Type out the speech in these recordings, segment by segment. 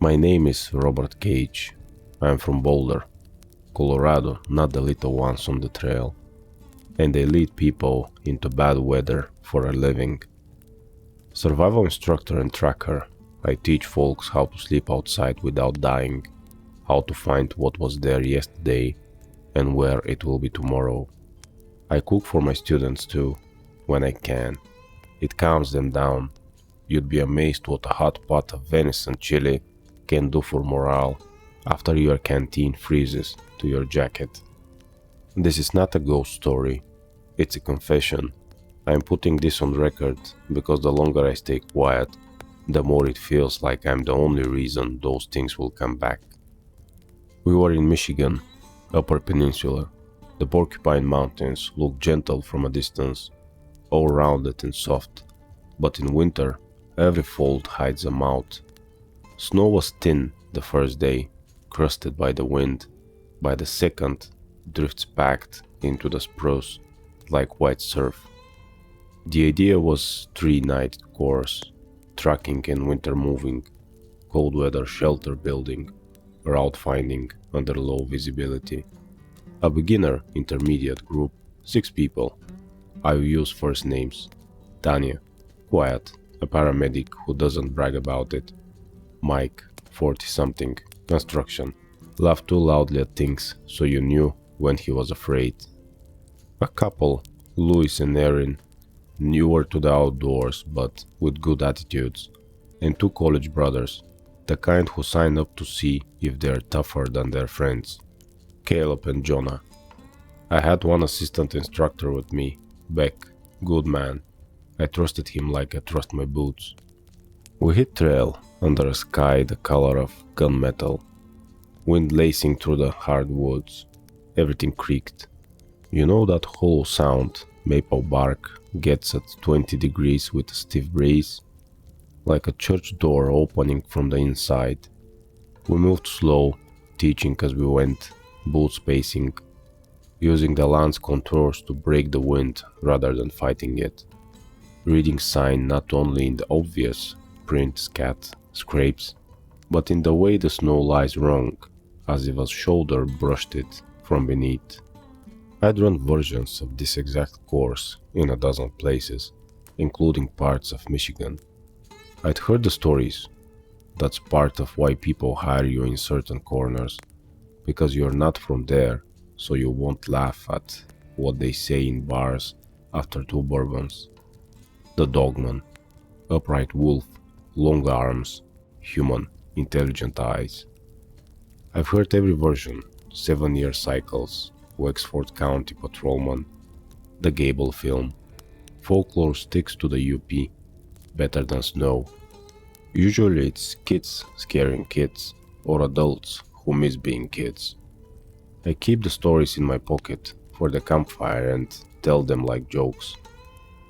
My name is Robert Cage. I am from Boulder, Colorado, not the little ones on the trail. And I lead people into bad weather for a living. Survival instructor and tracker, I teach folks how to sleep outside without dying, how to find what was there yesterday and where it will be tomorrow. I cook for my students too, when I can. It calms them down. You'd be amazed what a hot pot of venison chili can do for morale after your canteen freezes to your jacket. This is not a ghost story, it's a confession. I'm putting this on record because the longer I stay quiet, the more it feels like I'm the only reason those things will come back. We were in Michigan, Upper Peninsula. The Porcupine Mountains look gentle from a distance, all rounded and soft, but in winter, every fold hides a mouth. Snow was thin the first day, crusted by the wind. By the second, drifts packed into the spruce like white surf. The idea was 3-night course, tracking and winter moving, cold weather shelter building, route finding under low visibility. A beginner intermediate group, 6 people. I will use first names. Tanya, quiet, a paramedic who doesn't brag about it. Mike, 40-something, construction, laughed too loudly at things so you knew when he was afraid. A couple, Louis and Erin, newer to the outdoors but with good attitudes, and 2 college brothers, the kind who sign up to see if they're tougher than their friends, Caleb and Jonah. I had one assistant instructor with me, Beck, good man. I trusted him like I trust my boots. We hit trail under a sky the color of gunmetal, wind lacing through the hard woods. Everything creaked. You know that hollow sound maple bark gets at 20 degrees with a stiff breeze? Like a church door opening from the inside. We moved slow, teaching as we went, boot spacing, using the lance contours to break the wind rather than fighting it. Reading sign not only in the obvious print scat scrapes, but in the way the snow lies wrong, as if a shoulder brushed it from beneath. I'd run versions of this exact course in a dozen places, including parts of Michigan. I'd heard the stories. That's part of why people hire you in certain corners, because you're not from there, so you won't laugh at what they say in bars after 2 bourbons. The dogman, upright wolf, long arms, human, intelligent eyes. I've heard every version, 7-year cycles, Wexford County Patrolman, the Gable film. Folklore sticks to the UP, better than snow. Usually it's kids scaring kids, or adults who miss being kids. I keep the stories in my pocket for the campfire and tell them like jokes.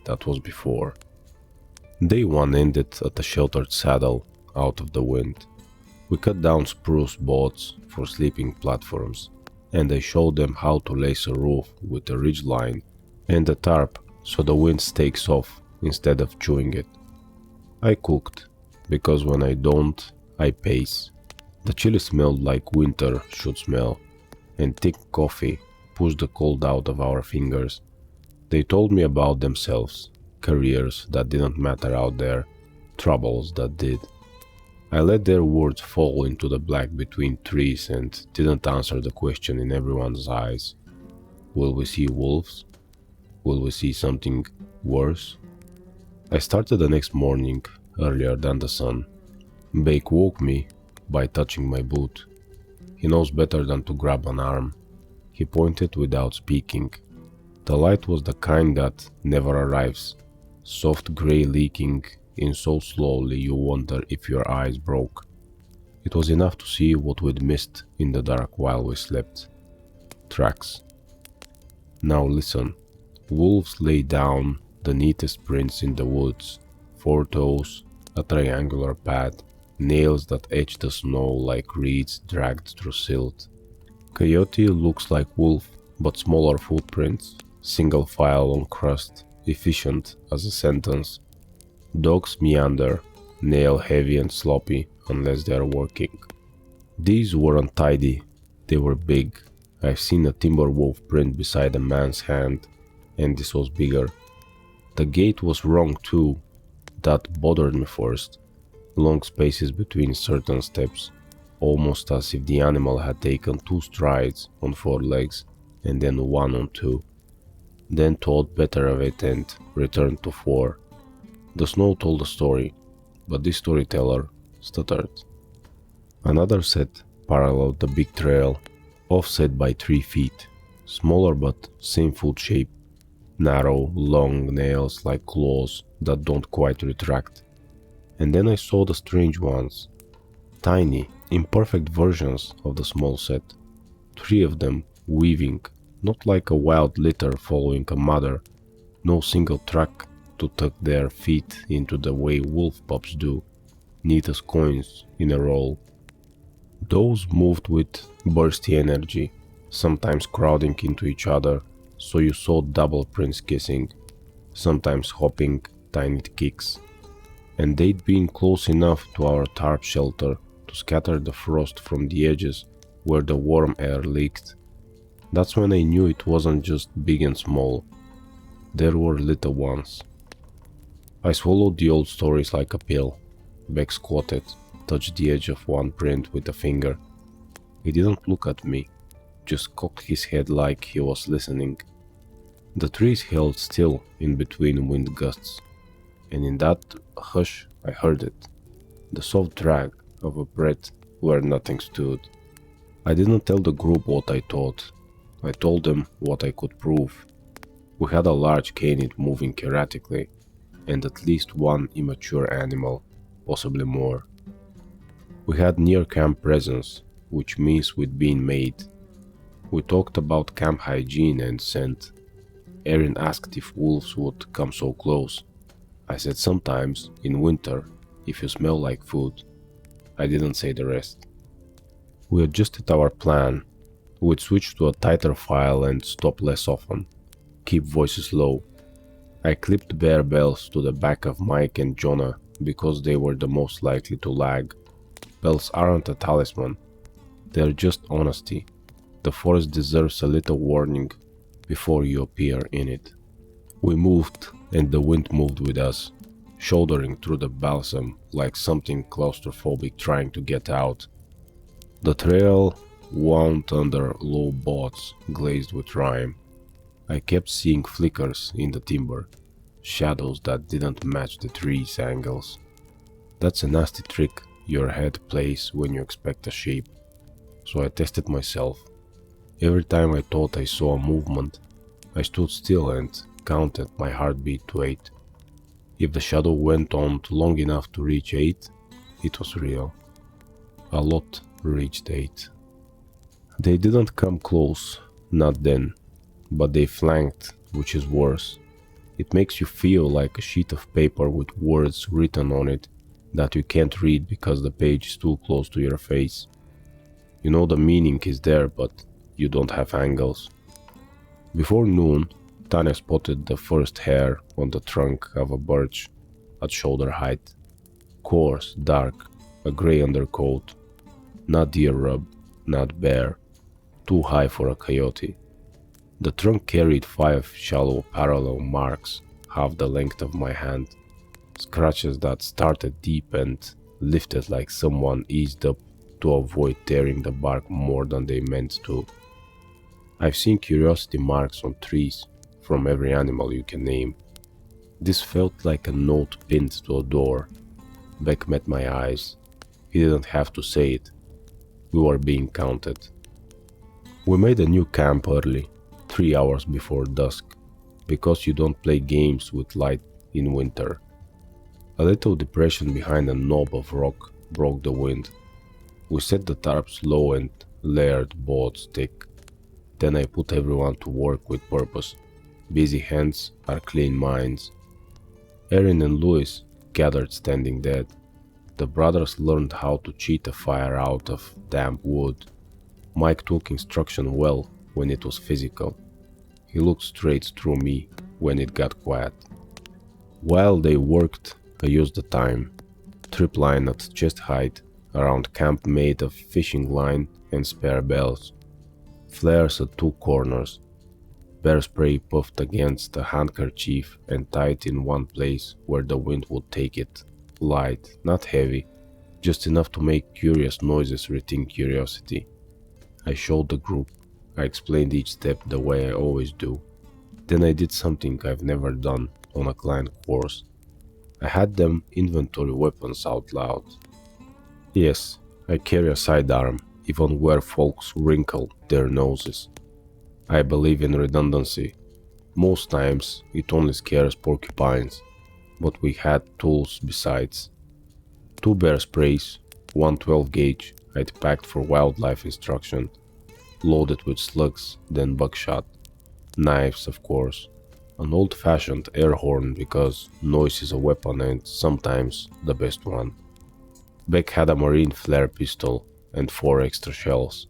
That was before. Day 1 ended at a sheltered saddle out of the wind. We cut down spruce boards for sleeping platforms, and I showed them how to lace a roof with a ridgeline and a tarp so the wind takes off instead of chewing it. I cooked, because when I don't, I pace. The chili smelled like winter should smell, and thick coffee pushed the cold out of our fingers. They told me about themselves, careers that didn't matter out there, troubles that did. I let their words fall into the black between trees and didn't answer the question in everyone's eyes. Will we see wolves? Will we see something worse? I started the next morning, earlier than the sun. Bake woke me by touching my boot. He knows better than to grab an arm. He pointed without speaking. The light was the kind that never arrives, soft gray leaking in so slowly you wonder if your eyes broke. It was enough to see what we'd missed in the dark while we slept. Tracks. Now listen. Wolves lay down the neatest prints in the woods. 4 toes, a triangular path, nails that etch the snow like reeds dragged through silt. Coyote looks like wolf, but smaller footprints, single file on crust, efficient as a sentence. Dogs meander, nail heavy and sloppy unless they are working. These weren't tidy, they were big. I've seen a timber wolf print beside a man's hand, and this was bigger. The gait was wrong too, that bothered me first. Long spaces between certain steps, almost as if the animal had taken 2 strides on 4 legs and then 1 on 2. Then thought better of it and returned to 4. The snow told a story, but this storyteller stuttered. Another set paralleled the big trail, offset by 3 feet, smaller but same foot shape, narrow, long nails like claws that don't quite retract. And then I saw the strange ones, tiny, imperfect versions of the small set, 3 of them weaving, not like a wild litter following a mother, no single track to tuck their feet into the way wolf pups do, neat as coins in a roll. Those moved with bursty energy, sometimes crowding into each other, so you saw double prints kissing, sometimes hopping tiny kicks. And they'd been close enough to our tarp shelter to scatter the frost from the edges where the warm air leaked. That's when I knew it wasn't just big and small. There were little ones. I swallowed the old stories like a pill. Beck squatted, touched the edge of one print with a finger. He didn't look at me, just cocked his head like he was listening. The trees held still in between wind gusts, and in that hush I heard it, the soft drag of a breath where nothing stood. I didn't tell the group what I thought. I told them what I could prove. We had a large canid moving erratically, and at least 1 immature animal, possibly more. We had near camp presence, which means we'd been made. We talked about camp hygiene and scent. Erin asked if wolves would come so close. I said sometimes, in winter, if you smell like food. I didn't say the rest. We adjusted our plan. We'd switch to a tighter file and stop less often. Keep voices low. I clipped bear bells to the back of Mike and Jonah because they were the most likely to lag. Bells aren't a talisman. They're just honesty. The forest deserves a little warning before you appear in it. We moved, and the wind moved with us, shouldering through the balsam like something claustrophobic trying to get out. The trail wound under low boards glazed with rime. I kept seeing flickers in the timber, shadows that didn't match the trees' angles. That's a nasty trick your head plays when you expect a shape, so I tested myself. Every time I thought I saw a movement, I stood still and counted my heartbeat to 8. If the shadow went on long enough to reach 8, it was real. A lot reached 8. They didn't come close, not then, but they flanked, which is worse. It makes you feel like a sheet of paper with words written on it that you can't read because the page is too close to your face. You know the meaning is there, but you don't have angles. Before noon, Tanya spotted the first hair on the trunk of a birch at shoulder height. Coarse, dark, a grey undercoat. Not deer rub, not bear. Too high for a coyote. The trunk carried 5 shallow parallel marks, half the length of my hand. Scratches that started deep and lifted like someone eased up to avoid tearing the bark more than they meant to. I've seen curiosity marks on trees from every animal you can name. This felt like a note pinned to a door. Beck met my eyes. He didn't have to say it. We were being counted. We made a new camp early, 3 hours before dusk, because you don't play games with light in winter. A little depression behind a knob of rock broke the wind. We set the tarps low and layered boards thick. Then I put everyone to work with purpose. Busy hands are clean minds. Erin and Louis gathered standing dead. The brothers learned how to cheat a fire out of damp wood. Mike took instruction well when it was physical. He looked straight through me when it got quiet. While they worked, I used the time. trip line at chest height around camp made of fishing line and spare bells. Flares at two corners. Bear spray puffed against a handkerchief and tied in one place where the wind would take it. Light, not heavy, just enough to make curious noises retain curiosity. I showed the group. I explained each step the way I always do. Then I did something I've never done on a client course. I had them inventory weapons out loud. Yes, I carry a sidearm, even where folks wrinkle their noses. I believe in redundancy. Most times it only scares porcupines, but we had tools besides. 2 bear sprays, one 12 gauge I'd packed for wildlife instruction, loaded with slugs, then buckshot. Knives, of course. An old-fashioned air horn because noise is a weapon and sometimes the best one. Beck had a marine flare pistol and 4 extra shells.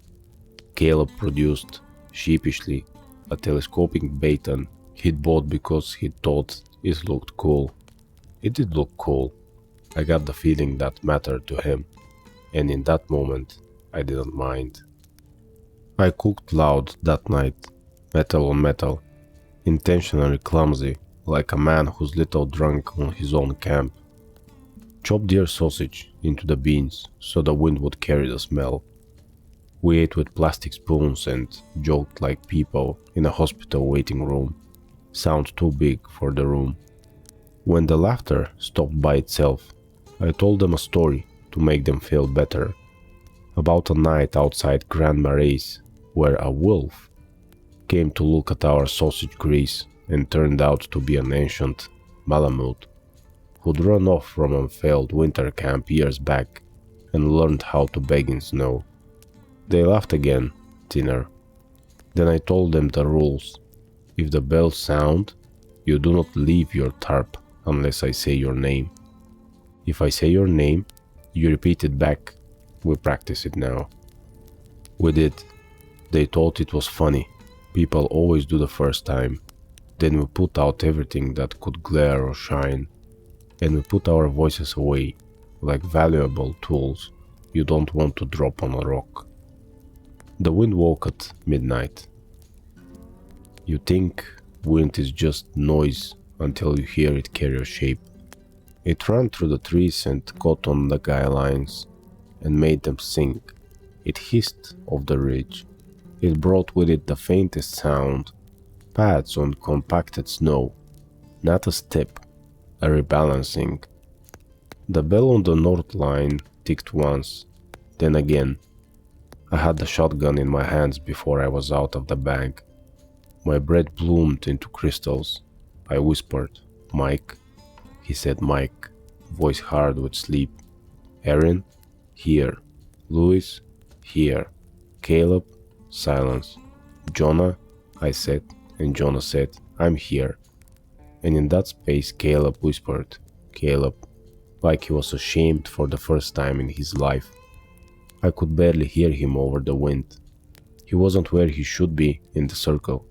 Caleb produced, sheepishly, a telescopic baton he'd bought because he thought it looked cool. It did look cool. I got the feeling that mattered to him, and in that moment, I didn't mind. I cooked loud that night, metal on metal, intentionally clumsy, like a man who's little drunk on his own camp. Chopped deer sausage into the beans so the wind would carry the smell. We ate with plastic spoons and joked like people in a hospital waiting room. Sound too big for the room. When the laughter stopped by itself, I told them a story to make them feel better. About a night outside Grand Marais where a wolf came to look at our sausage grease and turned out to be an ancient Malamute who'd run off from a failed winter camp years back and learned how to beg in snow. They laughed again, thinner. Then I told them the rules. If the bells sound, you do not leave your tarp unless I say your name. If I say your name, you repeat it back. We practice it now. We did. They thought it was funny. People always do the first time. Then we put out everything that could glare or shine. And we put our voices away, like valuable tools you don't want to drop on a rock. The wind woke at midnight. You think wind is just noise until you hear it carry a shape. It ran through the trees and caught on the guy lines and made them sing. It hissed off the ridge. It brought with it the faintest sound, pads on compacted snow, not a step, a rebalancing. The bell on the north line ticked once, then again. I had the shotgun in my hands before I was out of the bag. My breath bloomed into crystals. I whispered, "Mike." He said Mike, voice hard with sleep. "Erin?" "Here." "Louis?" "Here." "Caleb?" Silence. "Jonah?" I said, and Jonah said, "I'm here." And in that space Caleb whispered, "Caleb," like he was ashamed for the first time in his life. I could barely hear him over the wind. He wasn't where he should be in the circle.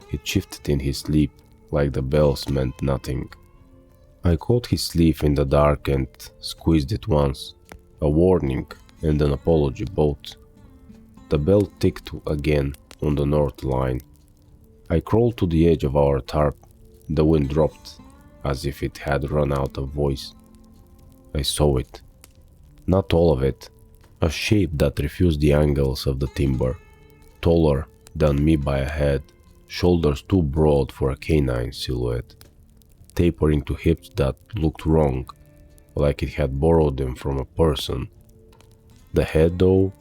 He shifted in his sleep, like the bells meant nothing. I caught his sleeve in the dark and squeezed it once, a warning and an apology both. The bell ticked again on the north line. I crawled to the edge of our tarp. The wind dropped, as if it had run out of voice. I saw it. Not all of it. A shape that refused the angles of the timber. Taller than me by a head, shoulders too broad for a canine silhouette. Tapering to hips that looked wrong, like it had borrowed them from a person. The head though?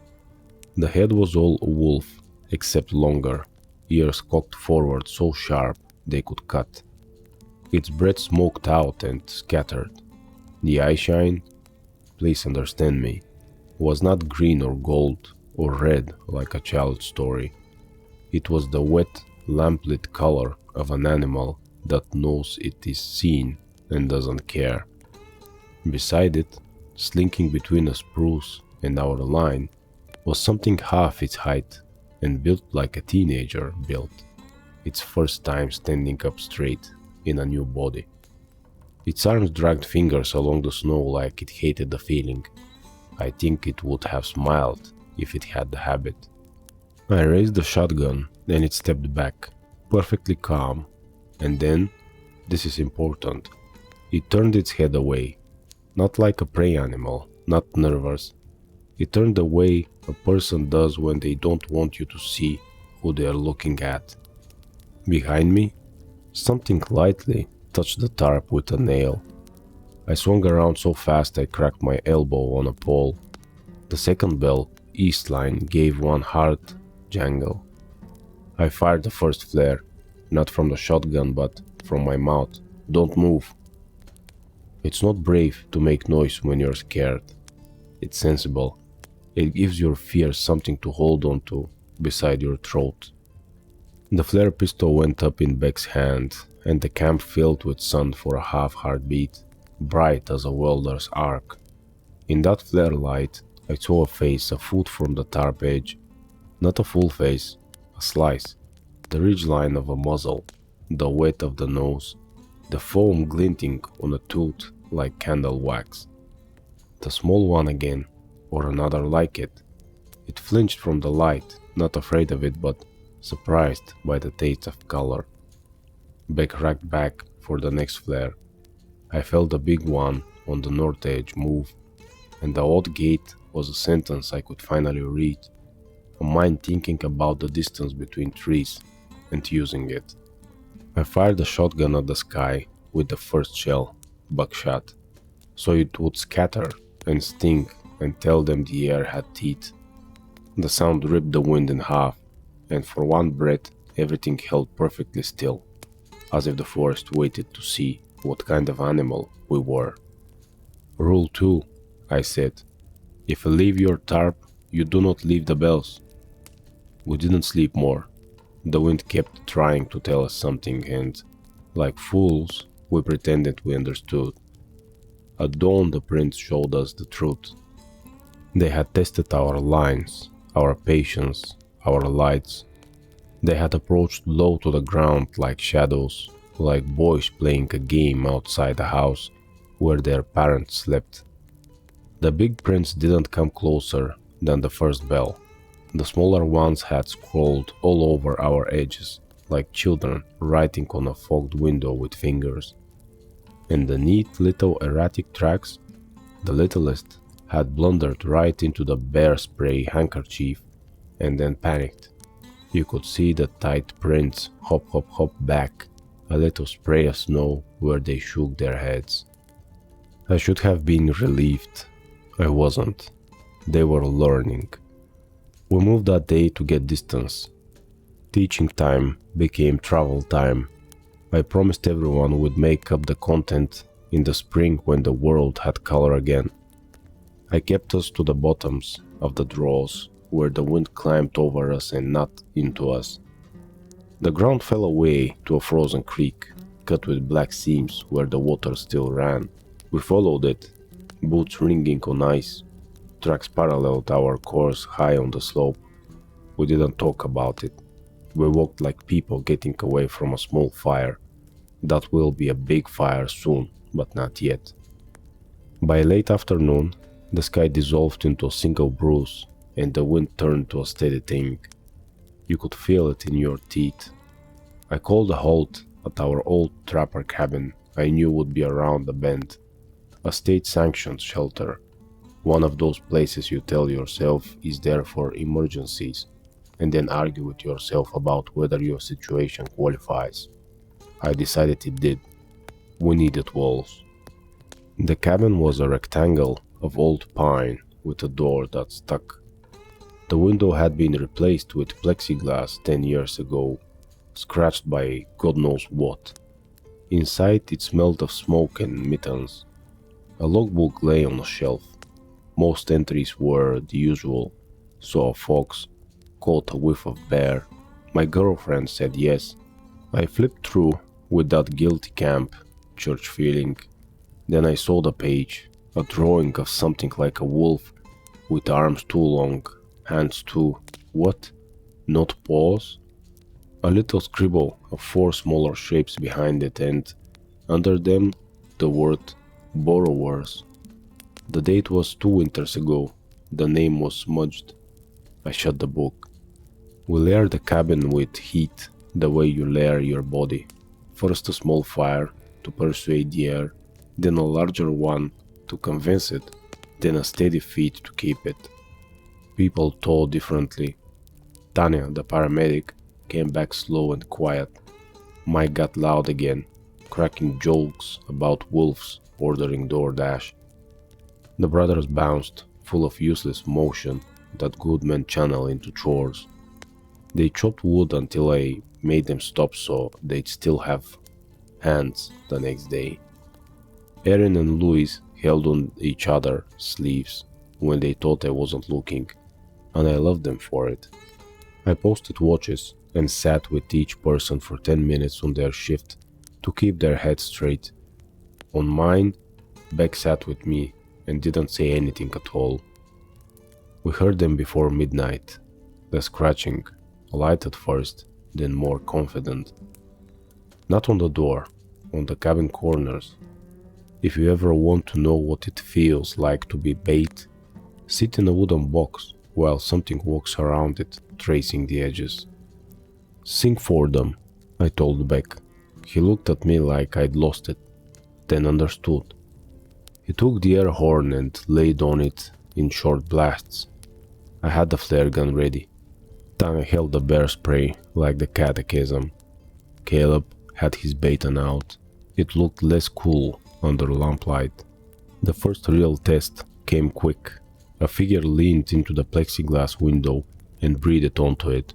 The head was all wolf, except longer, ears cocked forward so sharp they could cut. Its breath smoked out and scattered. The eyeshine, please understand me, was not green or gold or red like a child's story. It was the wet, lamplit color of an animal that knows it is seen and doesn't care. Beside it, slinking between a spruce and our line, was something half its height and built like a teenager built, its first time standing up straight in a new body. Its arms dragged fingers along the snow like it hated the feeling. I think it would have smiled if it had the habit. I raised the shotgun, then it stepped back, perfectly calm, and then, this is important, it turned its head away, not like a prey animal, not nervous. It turned the way a person does when they don't want you to see who they are looking at. Behind me, something lightly touched the tarp with a nail. I swung around so fast I cracked my elbow on a pole. The second bell, east line, gave one hard jangle. I fired the first flare, not from the shotgun but from my mouth. Don't move. It's not brave to make noise when you're scared. It's sensible. It gives your fear something to hold on to beside your throat. The flare pistol went up in Beck's hand, and the camp filled with sun for a half-heartbeat, bright as a welder's arc. In that flare light, I saw a face a foot from the tarp edge. Not a full face, a slice. The ridgeline of a muzzle, the wet of the nose, the foam glinting on a tooth like candle wax. The small one again, or another like it. It flinched from the light, not afraid of it but surprised by the taste of color. Beck racked back for the next flare. I felt the big one on the north edge move, and the odd gate was a sentence I could finally read, a mind thinking about the distance between trees and using it. I fired the shotgun at the sky with the first shell, buckshot, so it would scatter and sting and tell them the air had teeth. The sound ripped the wind in half, and for one breath everything held perfectly still, as if the forest waited to see what kind of animal we were. Rule 2, I said. If you leave your tarp, you do not leave the bells. We didn't sleep more. The wind kept trying to tell us something and, like fools, we pretended we understood. At dawn the prince showed us the truth. They had tested our lines, our patience, our lights. They had approached low to the ground like shadows, like boys playing a game outside the house where their parents slept. The big prints didn't come closer than the first bell. The smaller ones had scrolled all over our edges, like children writing on a fogged window with fingers. And the neat little erratic tracks, the littlest, had blundered right into the bear spray handkerchief and then panicked. You could see the tight prints hop hop hop back, a little spray of snow where they shook their heads. I should have been relieved. I wasn't. They were learning. We moved that day to get distance. Teaching time became travel time. I promised everyone we'd make up the content in the spring when the world had color again. I kept us to the bottoms of the draws where the wind climbed over us and not into us. The ground fell away to a frozen creek, cut with black seams where the water still ran. We followed it, boots ringing on ice. Tracks paralleled our course high on the slope. We didn't talk about it. We walked like people getting away from a small fire. That will be a big fire soon, but not yet. By late afternoon, the sky dissolved into a single bruise, and the wind turned to a steady thing. You could feel it in your teeth. I called a halt at our old trapper cabin I knew would be around the bend. A state-sanctioned shelter. One of those places you tell yourself is there for emergencies, and then argue with yourself about whether your situation qualifies. I decided it did. We needed walls. The cabin was a rectangle of old pine with a door that stuck. The window had been replaced with plexiglass 10 years ago, scratched by God knows what. Inside it smelled of smoke and mittens. A logbook lay on a shelf. Most entries were the usual. Saw a fox, caught a whiff of bear. My girlfriend said yes. I flipped through with that guilty camp, church feeling. Then I saw the page, a drawing of something like a wolf, with arms too long, hands too, what? Not paws? A little scribble of 4 smaller shapes behind it and, under them, the word borrowers. The date was 2 winters ago. The name was smudged. I shut the book. We layered the cabin with heat, the way you layer your body. First a small fire to persuade the air, then a larger one to convince it, then a steady feet to keep it. People told differently. Tanya, the paramedic, came back slow and quiet. Mike got loud again, cracking jokes about wolves ordering DoorDash. The brothers bounced, full of useless motion that good men channel into chores. They chopped wood until I made them stop so they'd still have hands the next day. Erin and Louis held on each other's sleeves when they thought I wasn't looking, and I loved them for it. I posted watches and sat with each person for 10 minutes on their shift to keep their heads straight. On mine, Beck sat with me and didn't say anything at all. We heard them before midnight, the scratching, light at first, then more confident. Not on the door, on the cabin corners. If you ever want to know what it feels like to be bait, sit in a wooden box while something walks around it, tracing the edges. Sing for them, I told Beck. He looked at me like I'd lost it, then understood. He took the air horn and laid on it in short blasts. I had the flare gun ready. Tanya held the bear spray like the catechism. Caleb had his baton out. It looked less cool under lamplight. The first real test came quick. A figure leaned into the plexiglass window and breathed onto it,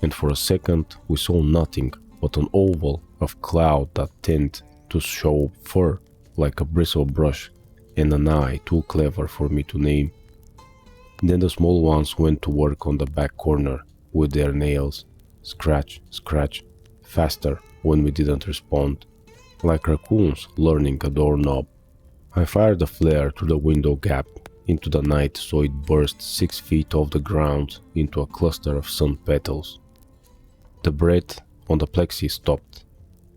and for a second we saw nothing but an oval of cloud that tended to show fur like a bristle brush and an eye too clever for me to name. Then the small ones went to work on the back corner with their nails. Scratch, scratch, faster when we didn't respond, like raccoons learning a doorknob. I fired a flare through the window gap into the night so it burst 6 feet off the ground into a cluster of sun petals. The breath on the plexi stopped.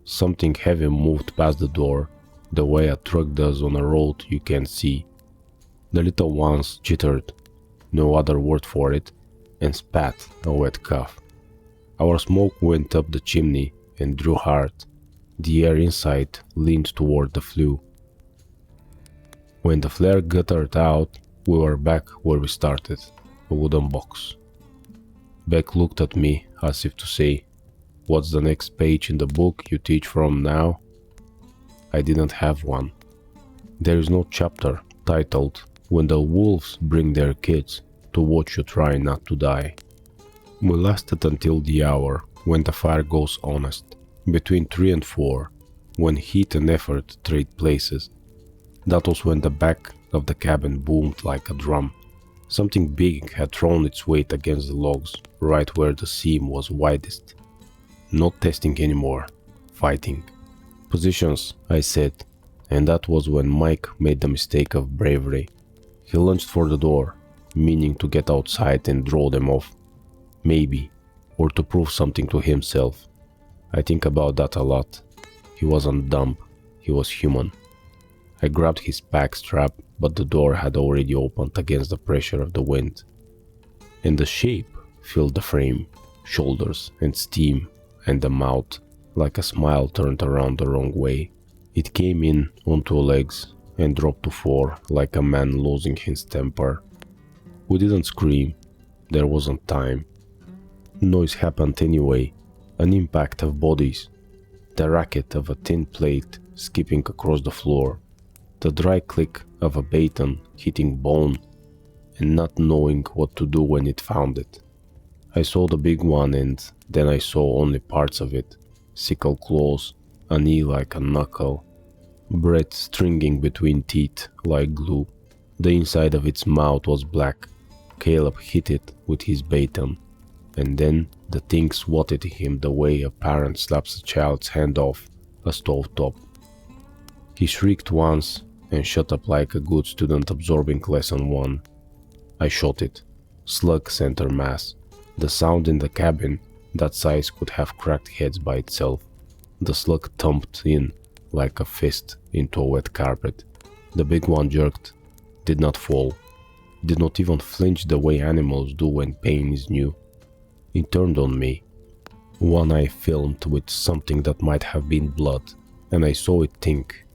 Something heavy moved past the door, the way a truck does on a road you can't see. The little ones jittered, no other word for it, and spat a wet cough. Our smoke went up the chimney and drew hard. The air inside leaned toward the flue. When the flare guttered out, we were back where we started, a wooden box. Beck looked at me as if to say, "What's the next page in the book you teach from now?" I didn't have one. There is no chapter titled "When the Wolves Bring Their Kids to Watch You Try Not to Die." We lasted until the hour when the fire goes honest, between 3 and 4, when heat and effort trade places. That was when the back of the cabin boomed like a drum. Something big had thrown its weight against the logs, right where the seam was widest. Not testing anymore, fighting. "Positions," I said, and that was when Mike made the mistake of bravery. He lunged for the door, meaning to get outside and draw them off. Maybe, or to prove something to himself. I think about that a lot. He wasn't dumb, he was human. I grabbed his pack strap, but the door had already opened against the pressure of the wind. And the shape filled the frame, shoulders and steam, and the mouth, like a smile turned around the wrong way. It came in on 2 legs and dropped to 4 like a man losing his temper. We didn't scream, there wasn't time. Noise happened anyway, an impact of bodies, the racket of a tin plate skipping across the floor, the dry click of a baton hitting bone, and not knowing what to do when it found it. I saw the big one and then I saw only parts of it, sickle claws, a knee like a knuckle, breath stringing between teeth like glue. The inside of its mouth was black. Caleb hit it with his baton, and then the thing swatted him the way a parent slaps a child's hand off a stovetop. He shrieked once and shut up like a good student absorbing lesson 1. I shot it. Slug center mass. The sound in the cabin, that size could have cracked heads by itself. The slug thumped in, like a fist into a wet carpet. The big one jerked, did not fall, did not even flinch the way animals do when pain is new. It turned on me. One eye filmed with something that might have been blood, and I saw it think.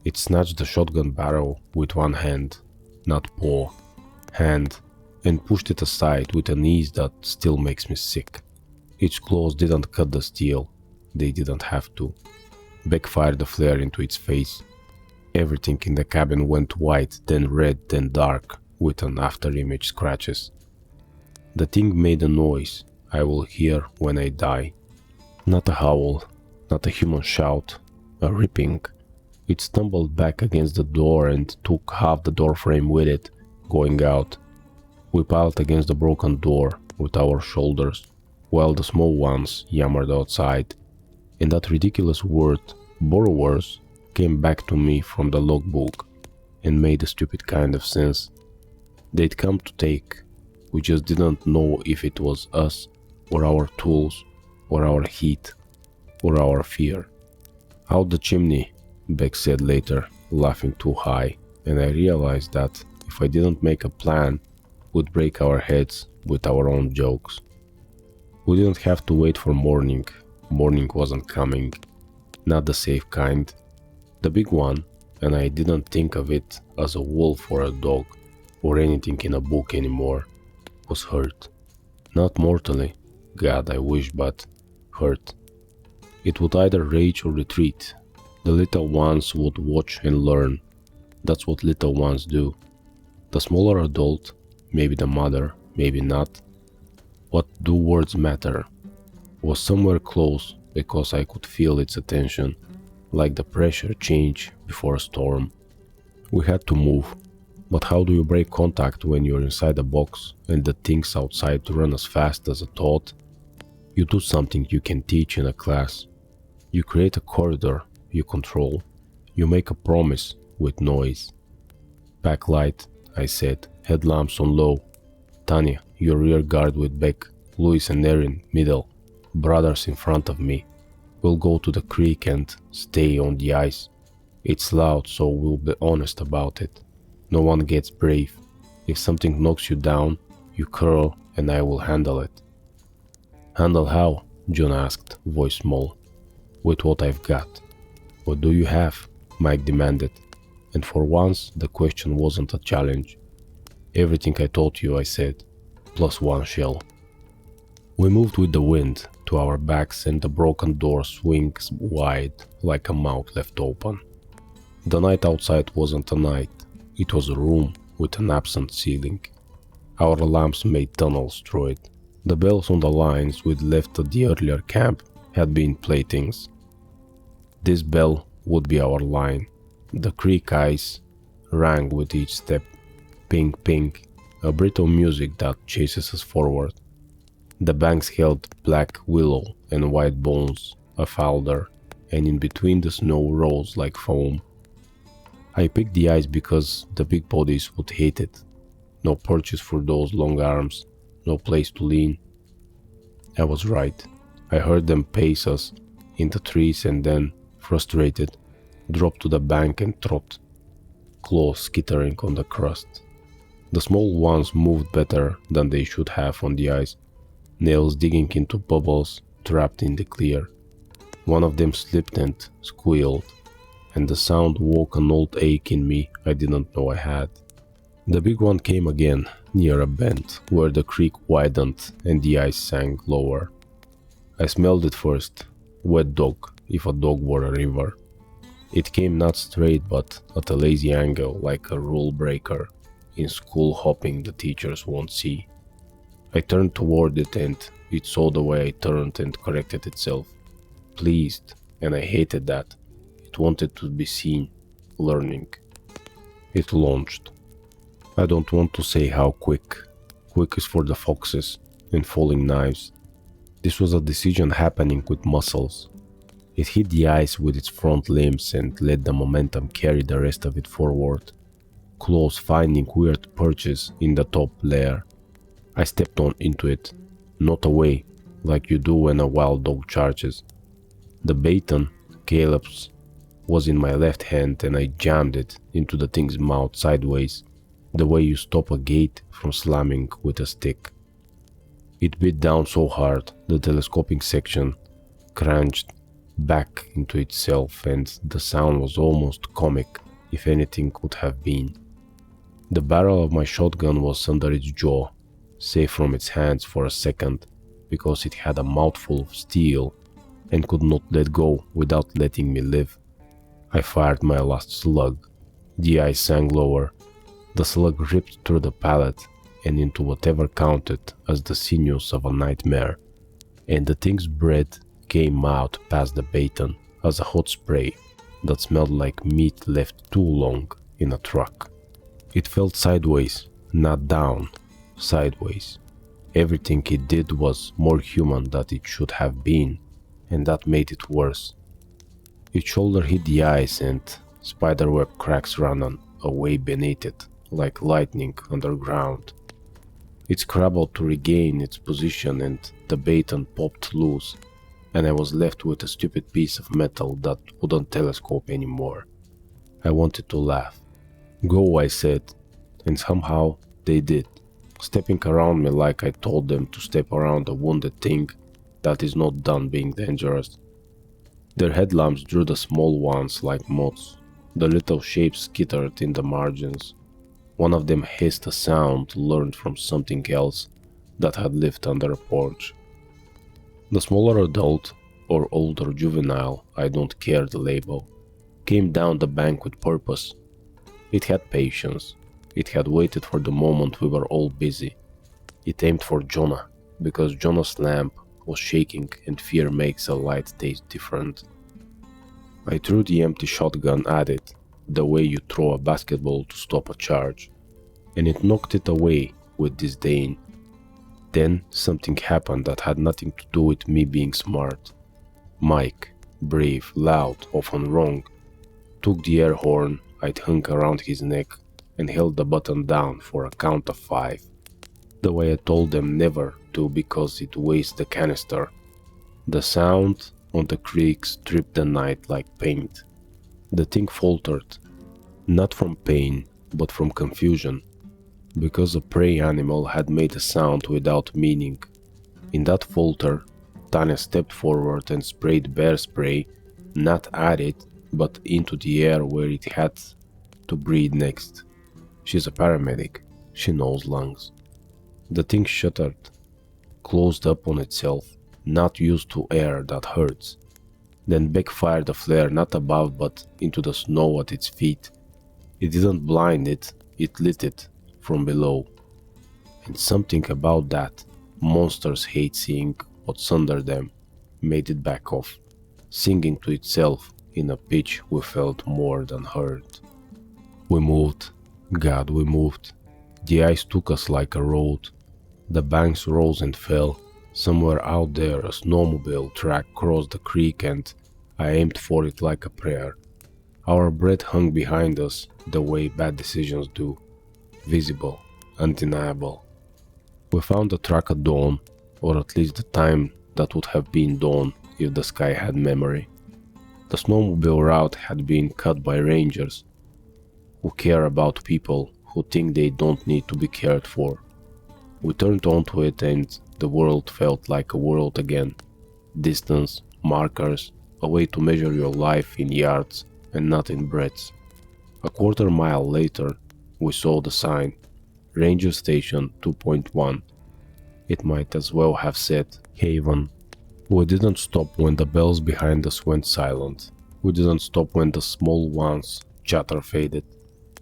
It snatched the shotgun barrel with one hand, not paw, hand, and pushed it aside with an ease that still makes me sick. Its claws didn't cut the steel, they didn't have to. Backfired the flare into its face. Everything in the cabin went white, then red, then dark, with an after-image scratches. The thing made a noise I will hear when I die. Not a howl, not a human shout, a ripping. It stumbled back against the door and took half the door frame with it, going out. We piled against the broken door with our shoulders, while the small ones yammered outside. And that ridiculous word, borrowers, came back to me from the logbook and made a stupid kind of sense. They'd come to take. We just didn't know if it was us, or our tools, or our heat, or our fear. Out the chimney, Beck said later, laughing too high, and I realized that if I didn't make a plan, we'd break our heads with our own jokes. We didn't have to wait for morning. Morning wasn't coming. Not the safe kind. The big one, and I didn't think of it as a wolf or a dog or anything in a book anymore, was hurt. Not mortally, God I wish, but hurt. It would either rage or retreat. The little ones would watch and learn. That's what little ones do. The smaller adult, maybe the mother, maybe not. What do words matter? Was somewhere close because I could feel its attention, like the pressure change before a storm. We had to move, but how do you break contact when you're inside a box and the things outside run as fast as a thought? You do something you can teach in a class. You create a corridor you control. You make a promise with noise. Backlight, I said, headlamps on low. Tanya, your rear guard with Beck, Louis and Erin, middle. Brothers in front of me. We'll go to the creek and stay on the ice. It's loud, so we'll be honest about it. No one gets brave. If something knocks you down, you curl and I will handle it. Handle how? John asked, voice small. With what I've got. What do you have? Mike demanded. And for once, the question wasn't a challenge. Everything I taught you, I said, plus one shell. We moved with the wind to our backs and the broken door swings wide like a mouth left open. The night outside wasn't a night, it was a room with an absent ceiling. Our lamps made tunnels through it. The bells on the lines we'd left at the earlier camp had been playthings. This bell would be our line. The creek ice rang with each step. Ping, ping, a brittle music that chases us forward. The banks held black willow and white bones of alder, and in between the snow rose like foam. I picked the ice because the big bodies would hate it. No perches for those long arms, no place to lean. I was right. I heard them pace us in the trees and then, frustrated, drop to the bank and trot, claws skittering on the crust. The small ones moved better than they should have on the ice, nails digging into bubbles trapped in the clear. One of them slipped and squealed, and the sound woke an old ache in me I didn't know I had. The big one came again, near a bend, where the creek widened and the ice sank lower. I smelled it first, wet dog, if a dog were a river. It came not straight but at a lazy angle like a rule breaker, in school hopping the teachers won't see. I turned toward it and it saw the way I turned and corrected itself. Pleased, and I hated that. It wanted to be seen, learning. It launched. I don't want to say how quick. Quick is for the foxes and falling knives. This was a decision happening with muscles. It hit the ice with its front limbs and let the momentum carry the rest of it forward, claws finding weird perches in the top layer. I stepped on into it, not away, like you do when a wild dog charges. The baton, Caleb's, was in my left hand and I jammed it into the thing's mouth sideways, the way you stop a gate from slamming with a stick. It bit down so hard the telescoping section crunched back into itself, and the sound was almost comic, if anything could have been. The barrel of my shotgun was under its jaw, safe from its hands for a second, because it had a mouthful of steel and could not let go without letting me live. I fired my last slug. The ice sank lower. The slug ripped through the palate and into whatever counted as the sinews of a nightmare, and the thing's breath came out past the baton as a hot spray that smelled like meat left too long in a truck. It felt sideways, not down, sideways. Everything it did was more human than it should have been, and that made it worse. Its shoulder hit the ice and spiderweb cracks ran away beneath it, like lightning underground. It scrabbled to regain its position and the baton popped loose, and I was left with a stupid piece of metal that wouldn't telescope anymore. I wanted to laugh. "Go," I said, and somehow they did, stepping around me like I told them to step around a wounded thing that is not done being dangerous. Their headlamps drew the small ones like moths. The little shapes skittered in the margins. One of them hissed a sound learned from something else that had lived under a porch. The smaller adult, or older juvenile, I don't care the label, came down the bank with purpose. It had patience. It had waited for the moment we were all busy. It aimed for Jonah, because Jonah's lamp was shaking and fear makes a light taste different. I threw the empty shotgun at it, the way you throw a basketball to stop a charge, and it knocked it away with disdain. Then something happened that had nothing to do with me being smart. Mike, brave, loud, often wrong, took the air horn I'd hung around his neck and held the button down for a count of 5, the way I told them never to because it wastes the canister. The sound on the creek stripped the night like paint. The thing faltered, not from pain, but from confusion, because a prey animal had made a sound without meaning. In that falter, Tanya stepped forward and sprayed bear spray, not at it, but into the air where it had to breathe next. She's a paramedic. She knows lungs. The thing shuddered, closed up on itself, not used to air that hurts. Then backfired a flare not above but into the snow at its feet. It didn't blind it, it lit it from below. And something about that, monsters hate seeing what's under them, made it back off, singing to itself in a pitch we felt more than heard. We moved. God, we moved. The ice took us like a road. The banks rose and fell. Somewhere out there a snowmobile track crossed the creek and I aimed for it like a prayer. Our breath hung behind us the way bad decisions do. Visible, undeniable. We found the track at dawn, or at least the time that would have been dawn if the sky had memory. The snowmobile route had been cut by rangers who care about people who think they don't need to be cared for. We turned onto it and the world felt like a world again. Distance, markers, a way to measure your life in yards and not in breadths. A quarter mile later, we saw the sign, Ranger Station 2.1. It might as well have said Haven. We didn't stop when the bells behind us went silent. We didn't stop when the small ones' chatter faded.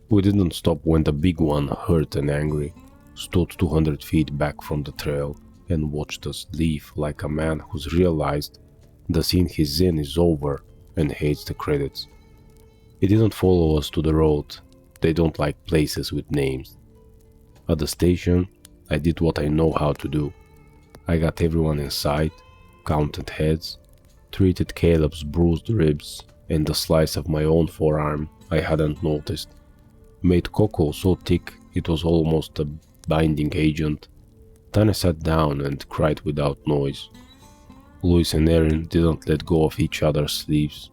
We didn't stop when the big one, hurt and angry, stood 200 feet back from the trail and watched us leave like a man who's realized the scene he's in is over and hates the credits. He didn't follow us to the road. They don't like places with names. At the station, I did what I know how to do. I got everyone inside, counted heads, treated Caleb's bruised ribs and the slice of my own forearm I hadn't noticed. Made cocoa so thick it was almost a binding agent. Tanya sat down and cried without noise. Louis and Erin didn't let go of each other's sleeves.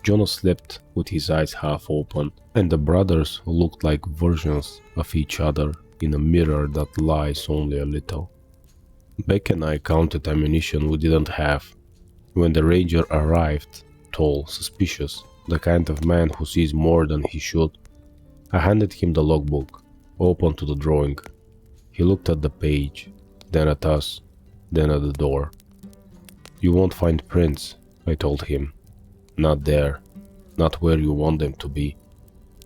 Jonas slept with his eyes half open, and the brothers looked like versions of each other in a mirror that lies only a little. Beck and I counted ammunition we didn't have. When the ranger arrived, tall, suspicious, the kind of man who sees more than he should, I handed him the logbook, open to the drawing. He looked at the page, then at us, then at the door. "You won't find prints," I told him. "Not there, not where you want them to be.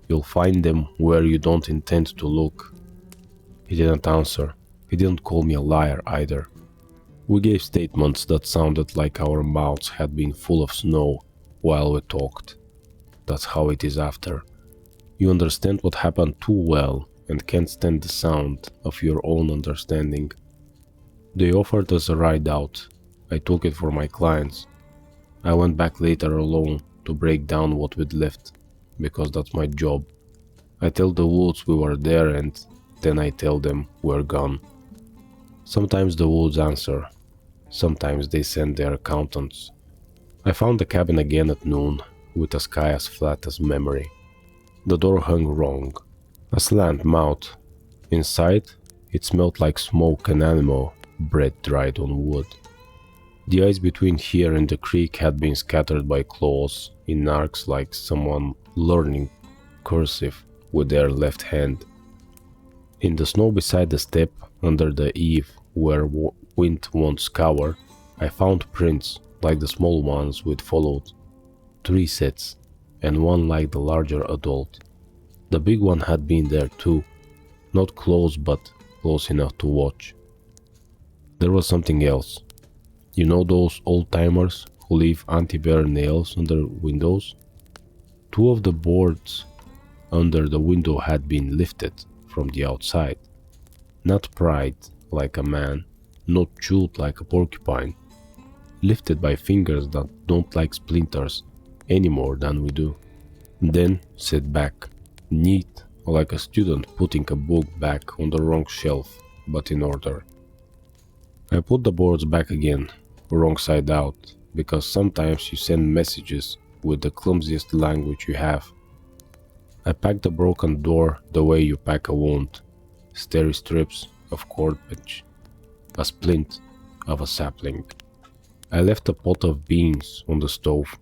You'll find them where you don't intend to look." He didn't answer. He didn't call me a liar either. We gave statements that sounded like our mouths had been full of snow while we talked. That's how it is after. You understand what happened too well and can't stand the sound of your own understanding. They offered us a ride out. I took it for my clients. I went back later alone to break down what we'd left, because that's my job. I tell the woods we were there and then I tell them we're gone. Sometimes the woods answer. Sometimes they send their accountants. I found the cabin again at noon, with a sky as flat as memory. The door hung wrong, a slant mouth. Inside, it smelled like smoke and animal, bread dried on wood. The ice between here and the creek had been scattered by claws in arcs like someone learning cursive with their left hand. In the snow beside the step, under the eave where wind won't scour, I found prints like the small ones we'd followed. 3 sets, and one like the larger adult. The big one had been there too, not close but close enough to watch. There was something else. You know those old-timers who leave anti-bear nails under windows? 2 of the boards under the window had been lifted from the outside. Not pried like a man, not chewed like a porcupine. Lifted by fingers that don't like splinters any more than we do. Then set back, neat like a student putting a book back on the wrong shelf, but in order. I put the boards back again, wrong side out, because sometimes you send messages with the clumsiest language you have. I packed the broken door the way you pack a wound. Stary strips of cord pitch, a splint of a sapling. I left a pot of beans on the stove,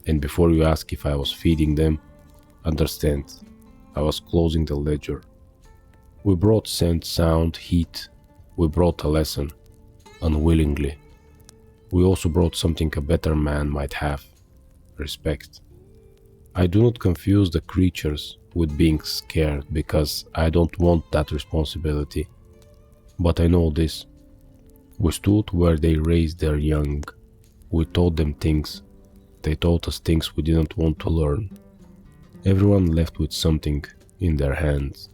and before you ask if I was feeding them, understand, I was closing the ledger. We brought scent, sound, heat. We brought a lesson, unwillingly. We also brought something a better man might have, respect. I do not confuse the creatures with being scared because I don't want that responsibility. But I know this. We stood where they raised their young. We taught them things. They taught us things we didn't want to learn. Everyone left with something in their hands.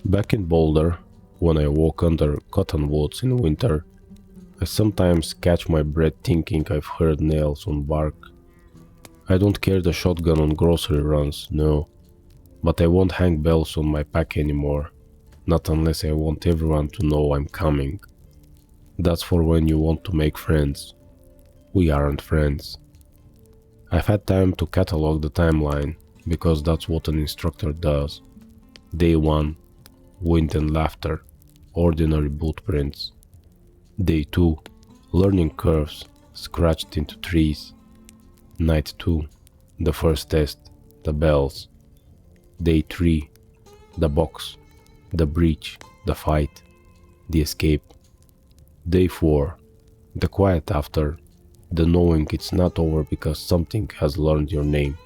Back in Boulder, when I walk under cottonwoods in winter, I sometimes catch my breath thinking I've heard nails on bark. I don't carry the shotgun on grocery runs, no, but I won't hang bells on my pack anymore, not unless I want everyone to know I'm coming. That's for when you want to make friends. We aren't friends. I've had time to catalog the timeline, because that's what an instructor does. Day 1, wind and laughter, ordinary boot prints. Day 2, learning curves, scratched into trees. Night 2, the first test, the bells. Day 3, the box, the breach, the fight, the escape. Day 4, the quiet after, the knowing it's not over because something has learned your name.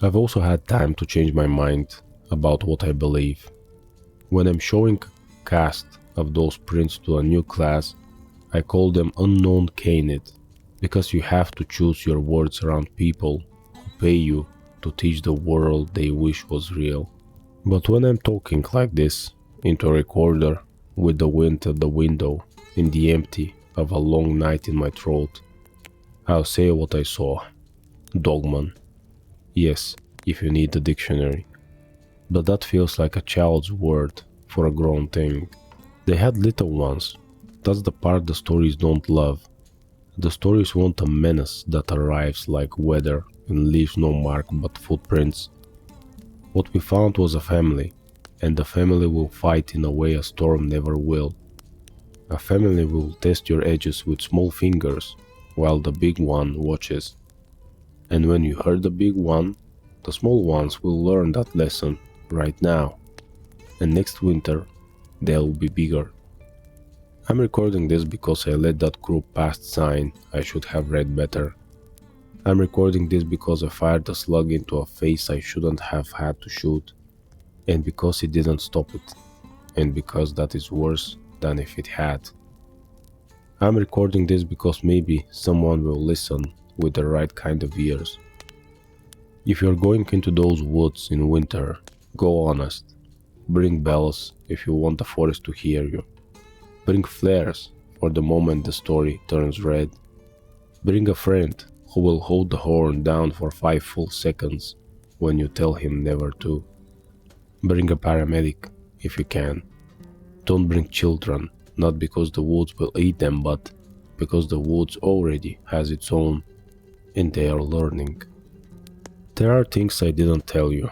I've also had time to change my mind about what I believe. When I'm showing a cast of those prints to a new class, I call them unknown canid, because you have to choose your words around people who pay you to teach the world they wish was real. But when I'm talking like this, into a recorder, with the wind at the window, in the empty of a long night in my throat, I'll say what I saw. Dogman. Yes, if you need the dictionary. But that feels like a child's word for a grown thing. They had little ones. That's the part the stories don't love. The stories want a menace that arrives like weather and leaves no mark but footprints. What we found was a family, and the family will fight in a way a storm never will. A family will test your edges with small fingers, while the big one watches. And when you hurt the big one, the small ones will learn that lesson right now. And next winter, they'll be bigger. I'm recording this because I let that group past sign I should have read better. I'm recording this because I fired a slug into a face I shouldn't have had to shoot, and because it didn't stop it, and because that is worse than if it had. I'm recording this because maybe someone will listen with the right kind of ears. If you're going into those woods in winter, go honest. Bring bells if you want the forest to hear you. Bring flares for the moment the story turns red. Bring a friend who will hold the horn down for 5 full seconds when you tell him never to. Bring a paramedic if you can. Don't bring children, not because the woods will eat them, but because the woods already has its own, and they are learning. There are things I didn't tell you.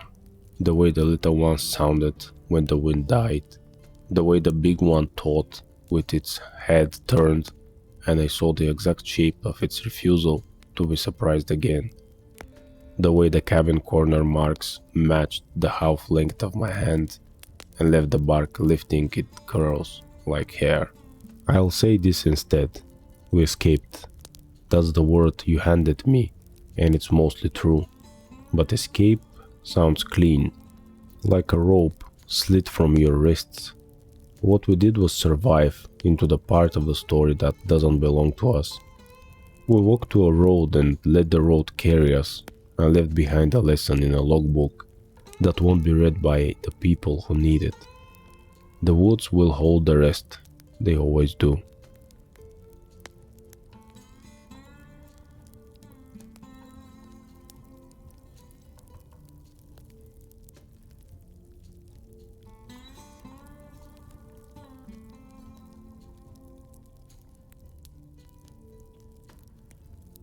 The way the little one sounded when the wind died. The way the big one thought with its head turned, and I saw the exact shape of its refusal to be surprised again. The way the cabin corner marks matched the half length of my hand and left the bark lifting its curls like hair. I'll say this instead. We escaped. That's the word you handed me, and it's mostly true. But escape sounds clean, like a rope slit from your wrists. What we did was survive into the part of the story that doesn't belong to us. We walked to a road and let the road carry us, and left behind a lesson in a logbook that won't be read by the people who need it. The woods will hold the rest, they always do.